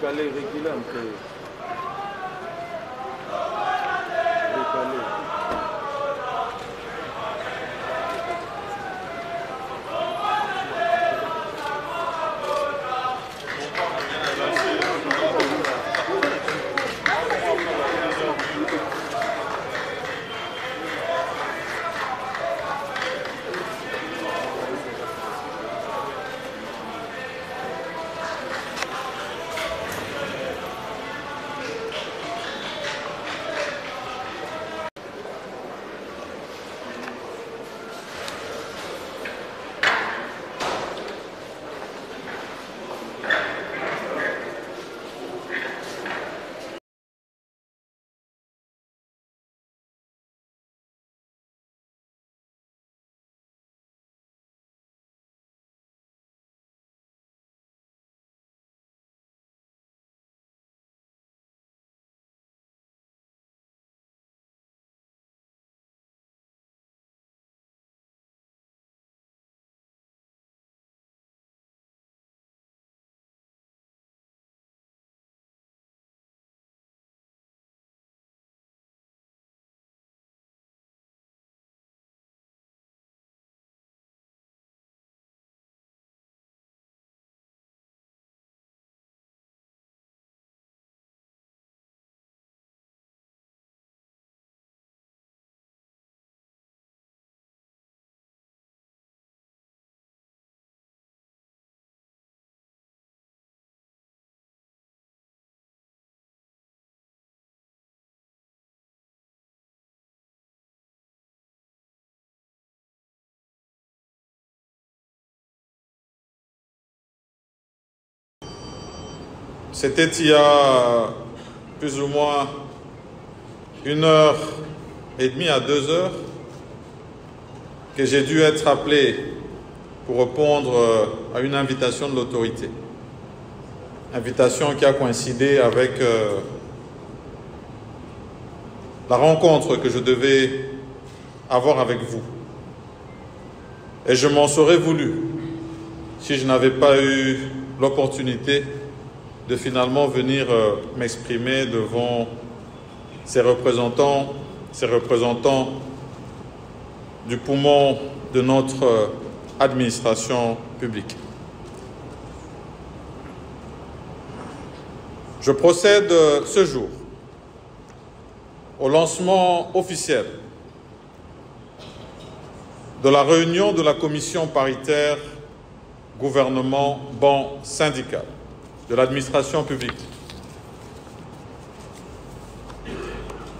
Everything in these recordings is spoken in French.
décaler, reculer un peu. Décaler. C'était il y a plus ou moins 1h30 à 2h que j'ai dû être appelé pour répondre à une invitation de l'autorité. Invitation qui a coïncidé avec la rencontre que je devais avoir avec vous. Et je m'en serais voulu si je n'avais pas eu l'opportunité de finalement venir m'exprimer devant ces représentants du poumon de notre administration publique. Je procède ce jour au lancement officiel de la réunion de la commission paritaire gouvernement-ban syndical de l'administration publique.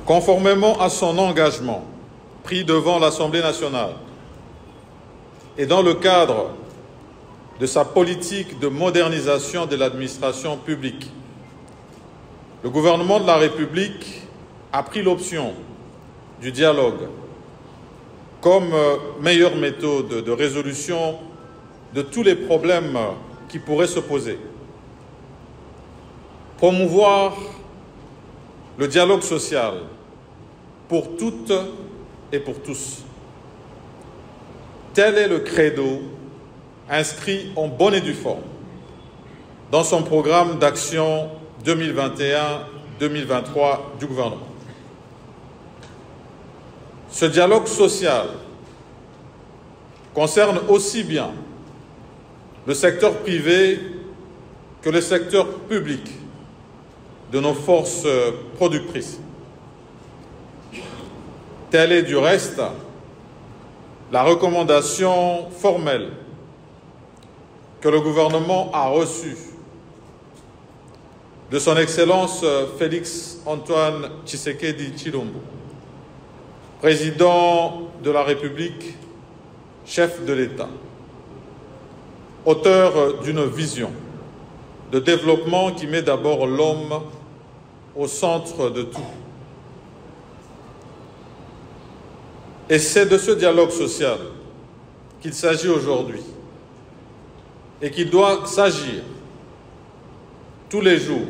Conformément à son engagement pris devant l'Assemblée nationale et dans le cadre de sa politique de modernisation de l'administration publique, le gouvernement de la République a pris l'option du dialogue comme meilleure méthode de résolution de tous les problèmes qui pourraient se poser. Promouvoir le dialogue social pour toutes et pour tous. Tel est le credo inscrit en bonne et due forme dans son programme d'action 2021-2023 du gouvernement. Ce dialogue social concerne aussi bien le secteur privé que le secteur public de nos forces productrices. Telle est du reste la recommandation formelle que le gouvernement a reçue de son Excellence Félix Antoine Tshisekedi Tshilombo, président de la République, chef de l'État, auteur d'une vision de développement qui met d'abord l'homme au centre de tout. Et c'est de ce dialogue social qu'il s'agit aujourd'hui et qu'il doit s'agir tous les jours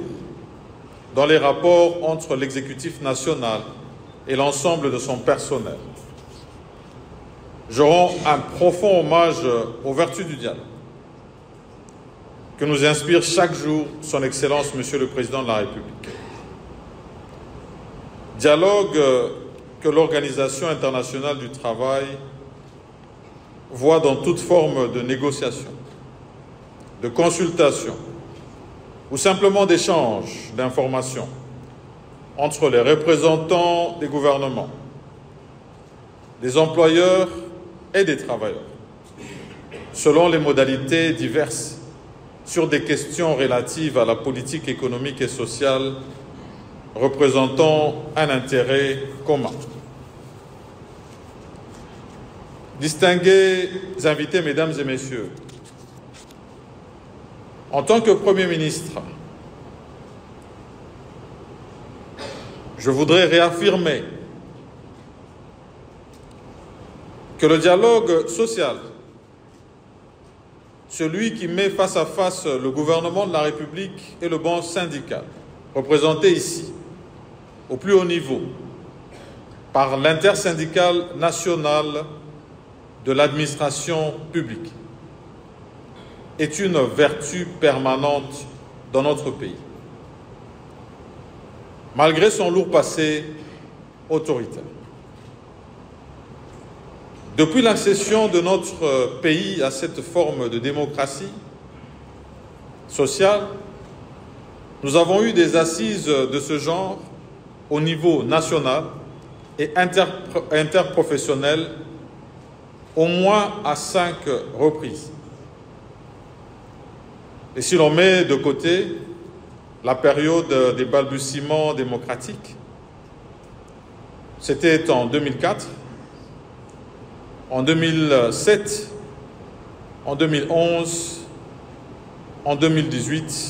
dans les rapports entre l'exécutif national et l'ensemble de son personnel. Je rends un profond hommage aux vertus du dialogue que nous inspire chaque jour son Excellence, Monsieur le Président de la République. Dialogue que l'Organisation internationale du travail voit dans toute forme de négociation, de consultation ou simplement d'échange d'informations entre les représentants des gouvernements, des employeurs et des travailleurs, selon les modalités diverses sur des questions relatives à la politique économique et sociale représentant un intérêt commun. Distingués invités, mesdames et messieurs, en tant que Premier ministre, je voudrais réaffirmer que le dialogue social, celui qui met face à face le gouvernement de la République et le banc syndical, représenté ici, au plus haut niveau, par l'intersyndicale nationale de l'administration publique, est une vertu permanente dans notre pays. Malgré son lourd passé autoritaire. Depuis l'accession de notre pays à cette forme de démocratie sociale, nous avons eu des assises de ce genre au niveau national et interprofessionnel au moins à 5 reprises. Et si l'on met de côté la période des balbutiements démocratiques, c'était en 2004, en 2007, en 2011, en 2018,